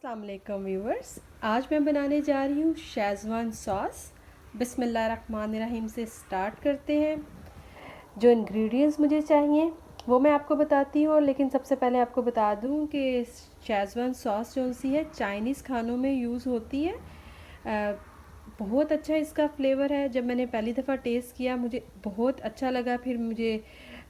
अस्सलाम वालेकुम व्यूवर्स। आज मैं बनाने जा रही हूँ शेज़वान सॉस। बिस्मिल्लाहिर्रहमानिर्रहीम से स्टार्ट करते हैं। जो इंग्रेडिएंट्स मुझे चाहिए वो मैं आपको बताती हूँ, लेकिन सबसे पहले आपको बता दूँ कि शेज़वान सॉस जो सी है चाइनीज़ खानों में यूज़ होती है। बहुत अच्छा इसका फ्लेवर है। जब मैंने पहली दफ़ा टेस्ट किया मुझे बहुत अच्छा लगा। फिर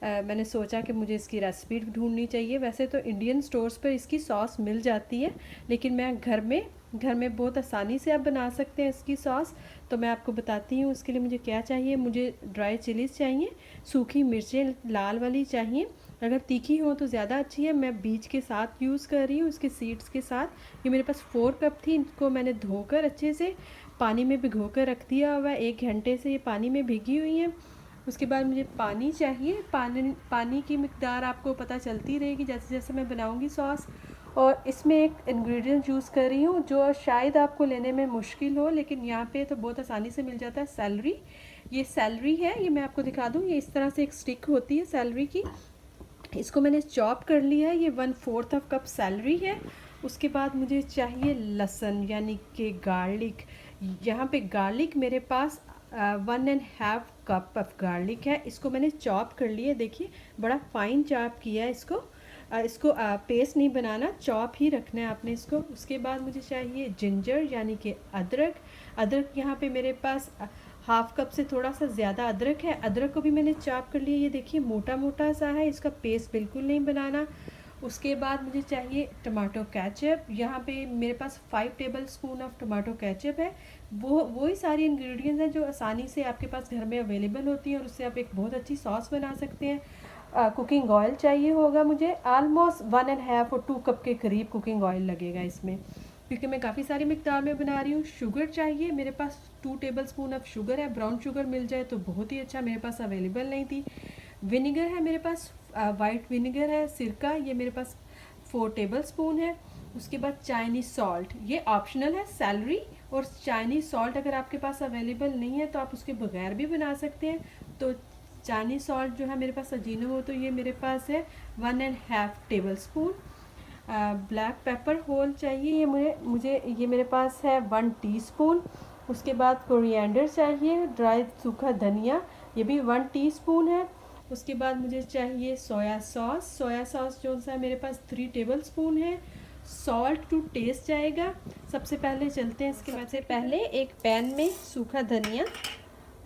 मैंने सोचा कि मुझे इसकी रेसिपी ढूंढनी चाहिए। वैसे तो इंडियन स्टोर्स पर इसकी सॉस मिल जाती है, लेकिन मैं घर में बहुत आसानी से आप बना सकते हैं इसकी सॉस। तो मैं आपको बताती हूँ उसके लिए मुझे क्या चाहिए। मुझे ड्राई चिलीज़ चाहिए, सूखी मिर्चें लाल वाली चाहिए, अगर तीखी हो तो ज़्यादा अच्छी है। मैं बीज के साथ यूज़ कर रही हूँ, इसके सीड्स के साथ। ये मेरे पास 4 कप थी, इनको मैंने धोकर अच्छे से पानी में भिगो कर रख दिया हुआ है। 1 घंटे से ये पानी में भीगी हुई है। उसके बाद मुझे पानी चाहिए। पानी की मिकदार आपको पता चलती रहेगी जैसे जैसे मैं बनाऊंगी सॉस। और इसमें एक इंग्रेडिएंट यूज़ कर रही हूँ जो शायद आपको लेने में मुश्किल हो, लेकिन यहाँ पे तो बहुत आसानी से मिल जाता है, सेलरी। ये सेलरी है, ये मैं आपको दिखा दूँ। ये इस तरह से एक स्टिक होती है सेलरी की। इसको मैंने चॉप कर लिया है। ये 1/4 कप सेलरी है। उसके बाद मुझे चाहिए लहसुन यानी कि गार्लिक। यहाँ पे गार्लिक मेरे पास 1.5 कप ऑफ गार्लिक है। इसको मैंने चॉप कर लिया, देखिए बड़ा फाइन चॉप किया है इसको। इसको पेस्ट नहीं बनाना, चॉप ही रखना है आपने इसको। उसके बाद मुझे चाहिए जिंजर यानी कि अदरक। अदरक यहाँ पे मेरे पास 1/2 कप से थोड़ा सा ज़्यादा अदरक है। अदरक को भी मैंने चॉप कर लिया। ये देखिए मोटा मोटा सा है, इसका पेस्ट बिल्कुल नहीं बनाना। उसके बाद मुझे चाहिए टमाटो केचप। यहाँ पे मेरे पास 5 table spoon of tomato ketchup है। वही सारी इंग्रेडिएंट्स हैं जो आसानी से आपके पास घर में अवेलेबल होती हैं और उससे आप एक बहुत अच्छी सॉस बना सकते हैं। कुकिंग ऑयल चाहिए होगा मुझे, आलमोस्ट 1.5 और 2 कप के करीब कुकिंग ऑयल लगेगा इसमें, क्योंकि मैं काफ़ी सारी मिकदार में बना रही हूँ। शुगर चाहिए, मेरे पास 2 टेबल स्पून ऑफ शुगर है। ब्राउन शुगर मिल जाए तो बहुत ही अच्छा, मेरे पास अवेलेबल नहीं थी। विनेगर है मेरे पास, वाइट विनेगर है। सिरका ये मेरे पास 4 टेबल स्पून है। उसके बाद चाइनीज़ सॉल्ट, ये ऑप्शनल है। सैलरी और चाइनीज़ सॉल्ट अगर आपके पास अवेलेबल नहीं है तो आप उसके बगैर भी बना सकते हैं। तो चाइनीज़ सॉल्ट जो है मेरे पास अजीनो, तो ये मेरे पास है 1.5 tablespoon. Black pepper whole चाहिए, ये मुझे ये मेरे पास है 1 टीस्पून। उसके बाद कोरिएंडर चाहिए, ड्राई सूखा धनिया, ये भी 1 टीस्पून है। उसके बाद मुझे चाहिए सोया सॉस जो सा मेरे पास 3 टेबल स्पून है। सॉल्ट टू टेस्ट जाएगा। सबसे पहले चलते हैं इसके बाद से पहले एक पैन में सूखा धनिया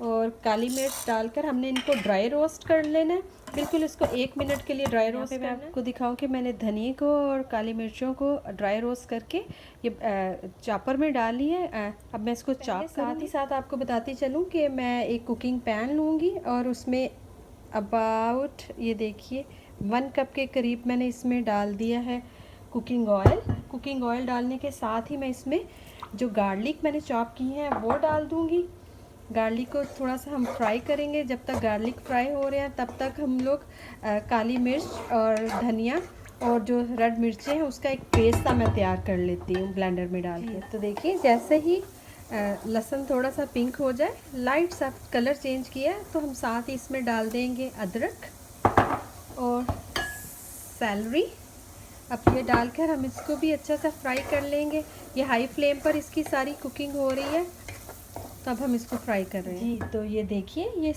और काली मिर्च डालकर हमने इनको ड्राई रोस्ट कर लेना है। बिल्कुल इसको 1 मिनट के लिए ड्राई रोस्ट करना है। मैं आपको दिखाऊं कि मैंने धनिया को और काली मिर्चों को ड्राई रोस्ट करके ये चॉपर में डाली है। अब मैं इसको चॉप साथ ही साथ आपको बताती चलूं कि मैं एक कुकिंग पैन लूँगी और उसमें अबाउट ये देखिए 1 कप के करीब मैंने इसमें डाल दिया है कुकिंग ऑयल। कुकिंग ऑयल डालने के साथ ही मैं इसमें जो गार्लिक मैंने चॉप की है वो डाल दूँगी। गार्लिक को थोड़ा सा हम फ्राई करेंगे। जब तक गार्लिक फ्राई हो रहे हैं तब तक हम लोग काली मिर्च और धनिया और जो रेड मिर्चें हैं उसका एक पेस्ट सा मैं तैयार कर लेती हूँ ब्लेंडर में डाल के। तो देखिए जैसे ही लहसुन थोड़ा सा पिंक हो जाए, लाइट सा कलर चेंज किया है, तो हम साथ ही इसमें डाल देंगे अदरक और सैलरी। अब ये डालकर हम इसको भी अच्छा सा फ्राई कर लेंगे। ये हाई फ्लेम पर इसकी सारी कुकिंग हो रही है, तब हम इसको फ्राई कर रहे हैं जी। तो ये देखिए ये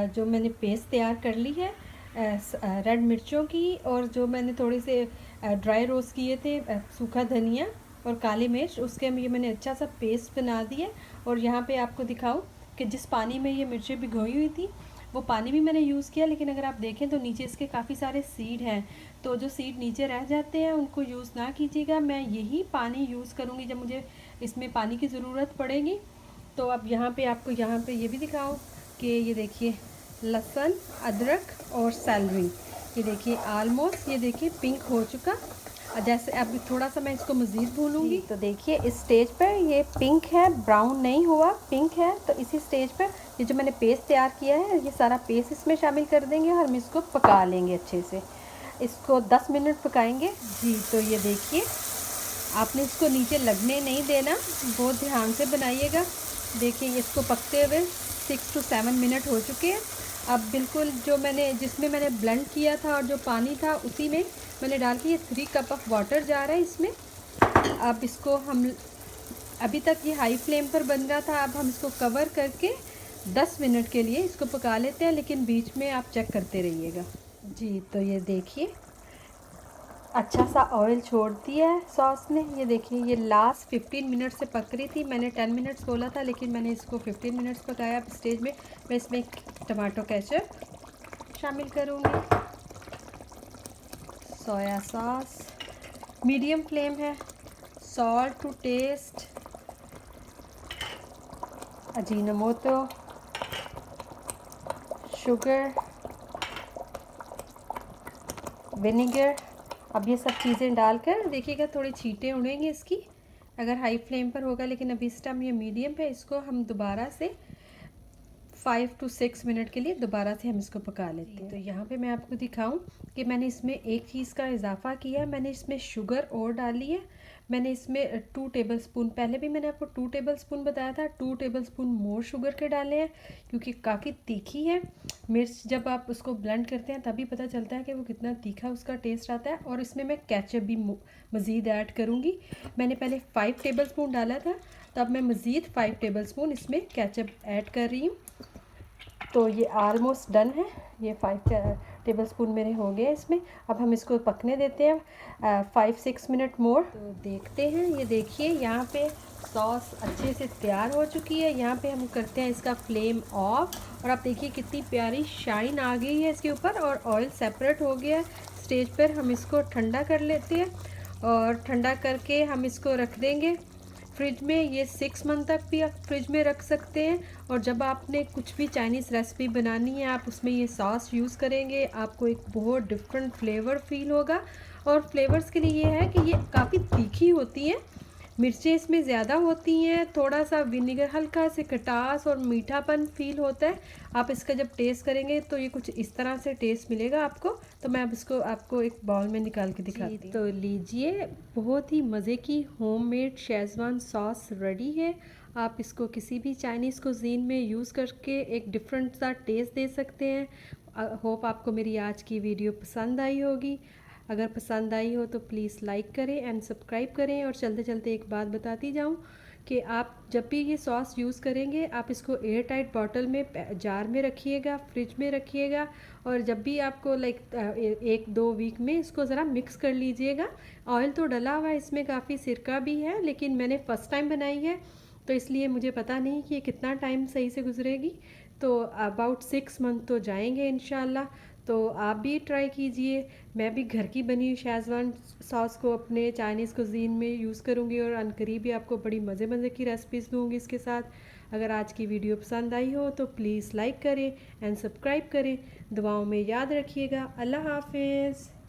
जो मैंने पेस्ट तैयार कर ली है रेड मिर्चों की, और जो मैंने थोड़े से ड्राई रोस्ट किए थे सूखा धनिया और काली मिर्च, उसके ये मैंने अच्छा सा पेस्ट बना दिया। और यहाँ पे आपको दिखाऊं कि जिस पानी में ये मिर्चें भिगोई हुई थी वो पानी भी मैंने यूज़ किया, लेकिन अगर आप देखें तो नीचे इसके काफ़ी सारे सीड हैं, तो जो सीड नीचे रह जाते हैं उनको यूज़ ना कीजिएगा। मैं यही पानी यूज़ करूँगी जब मुझे इसमें पानी की ज़रूरत पड़ेगी। तो अब यहाँ पे आपको यहाँ पे ये भी दिखाओ कि ये देखिए लहसुन, अदरक और सैलरी, ये देखिए आलमोस्ट ये देखिए पिंक हो चुका। जैसे अब थोड़ा सा मैं इसको मज़ीद भूनूंगी। तो देखिए इस स्टेज पर ये पिंक है, ब्राउन नहीं हुआ, पिंक है। तो इसी स्टेज पर ये जो मैंने पेस्ट तैयार किया है ये सारा पेस्ट इसमें शामिल कर देंगे और हम इसको पका लेंगे अच्छे से। इसको 10 मिनट पकाएंगे जी। तो ये देखिए आपने इसको नीचे लगने नहीं देना, बहुत ध्यान से बनाइएगा। देखिए इसको पकते हुए 6 to 7 मिनट हो चुके हैं। अब बिल्कुल जो जिसमें मैंने ब्लेंड किया था और जो पानी था उसी में मैंने डाल के ये 3 कप ऑफ वाटर जा रहा है इसमें। अब इसको हम, अभी तक ये हाई फ्लेम पर बन रहा था, अब हम इसको कवर करके 10 मिनट के लिए इसको पका लेते हैं, लेकिन बीच में आप चेक करते रहिएगा। जी, तो ये देखिए अच्छा सा ऑयल छोड़ दिया है सॉस ने। ये देखिए ये लास्ट 15 मिनट से पक रही थी। मैंने 10 मिनट्स बोला था, लेकिन मैंने इसको 15 मिनट्स पकाया। अब स्टेज में मैं इसमें टमाटो केचप शामिल करूँगी, सोया सॉस, मीडियम फ्लेम है, salt to taste, Ajinomoto, sugar, vinegar. अब ये सब चीज़ें डालकर देखिएगा थोड़ी छींटें उड़ेंगी इसकी अगर हाई फ्लेम पर होगा, लेकिन अभी इस टाइम ये मीडियम पे। इसको हम दोबारा से 5 to 6 मिनट के लिए दोबारा से हम इसको पका लेते हैं। तो यहाँ पे मैं आपको दिखाऊं कि मैंने इसमें एक चीज़ का इजाफा किया है। मैंने इसमें शुगर और डाली है। मैंने इसमें 2 टेबलस्पून, पहले भी मैंने आपको 2 टेबलस्पून बताया था, 2 टेबलस्पून मोर शुगर के डाले हैं, क्योंकि काफ़ी तीखी है मिर्च। जब आप उसको ब्लेंड करते हैं तभी पता चलता है कि वो कितना तीखा उसका टेस्ट आता है। और इसमें मैं केचप भी मज़ीद ऐड करूँगी। मैंने पहले 5 टेबलस्पून डाला था, तो अब मैं मज़ीद 5 टेबलस्पून इसमें केचप ऐड कर रही हूँ। तो ये आलमोस्ट डन है, ये 5 टेबलस्पून मेरे हो गए इसमें। अब हम इसको पकने देते हैं 5-6 मिनट मोर। तो देखते हैं, ये देखिए यहाँ पे सॉस अच्छे से तैयार हो चुकी है। यहाँ पे हम करते हैं इसका फ्लेम ऑफ, और आप देखिए कितनी प्यारी शाइन आ गई है इसके ऊपर, और ऑयल सेपरेट हो गया है। स्टेज पर हम इसको ठंडा कर लेते हैं, और ठंडा करके हम इसको रख देंगे फ्रिज में। ये 6 मंथ तक भी आप फ्रिज में रख सकते हैं। और जब आपने कुछ भी चाइनीज़ रेसिपी बनानी है, आप उसमें ये सॉस यूज़ करेंगे, आपको एक बहुत डिफरेंट फ्लेवर फील होगा। और फ्लेवर्स के लिए ये है कि ये काफ़ी तीखी होती हैं, मिर्चें इसमें ज़्यादा होती हैं, थोड़ा सा विनेगर, हल्का से खटास और मीठापन फील होता है। आप इसका जब टेस्ट करेंगे तो ये कुछ इस तरह से टेस्ट मिलेगा आपको। तो मैं अब इसको आपको एक बाउल में निकाल के दिखाती हूँ। तो लीजिए, बहुत ही मज़े की होममेड शेज़वान सॉस रेडी है। आप इसको किसी भी चाइनीज़ कुज़ीन में यूज़ करके एक डिफरेंट सा टेस्ट दे सकते हैं। होप आपको मेरी आज की वीडियो पसंद आई होगी। अगर पसंद आई हो तो प्लीज़ लाइक करें एंड सब्सक्राइब करें। और चलते चलते एक बात बताती जाऊं कि आप जब भी ये सॉस यूज़ करेंगे, आप इसको एयर टाइट बॉटल में, जार में रखिएगा, फ्रिज में रखिएगा। और जब भी आपको 1-2 वीक में इसको ज़रा मिक्स कर लीजिएगा। ऑयल तो डला हुआ है इसमें, काफ़ी सिरका भी है, लेकिन मैंने फ़र्स्ट टाइम बनाई है तो इसलिए मुझे पता नहीं कि ये कितना टाइम सही से गुजरेगी। तो अबाउट 6 मंथ तो जाएंगे इंशाल्लाह। तो आप भी ट्राई कीजिए। मैं भी घर की बनी शेज़वान सॉस को अपने चाइनीज़ कुज़ीन में यूज़ करूँगी, और अनकरीब भी आपको बड़ी मज़े मज़े की रेसिपीज़ दूँगी इसके साथ। अगर आज की वीडियो पसंद आई हो तो प्लीज़ लाइक करें एंड सब्सक्राइब करें। दुआओं में याद रखिएगा। अल्लाह हाफिज़।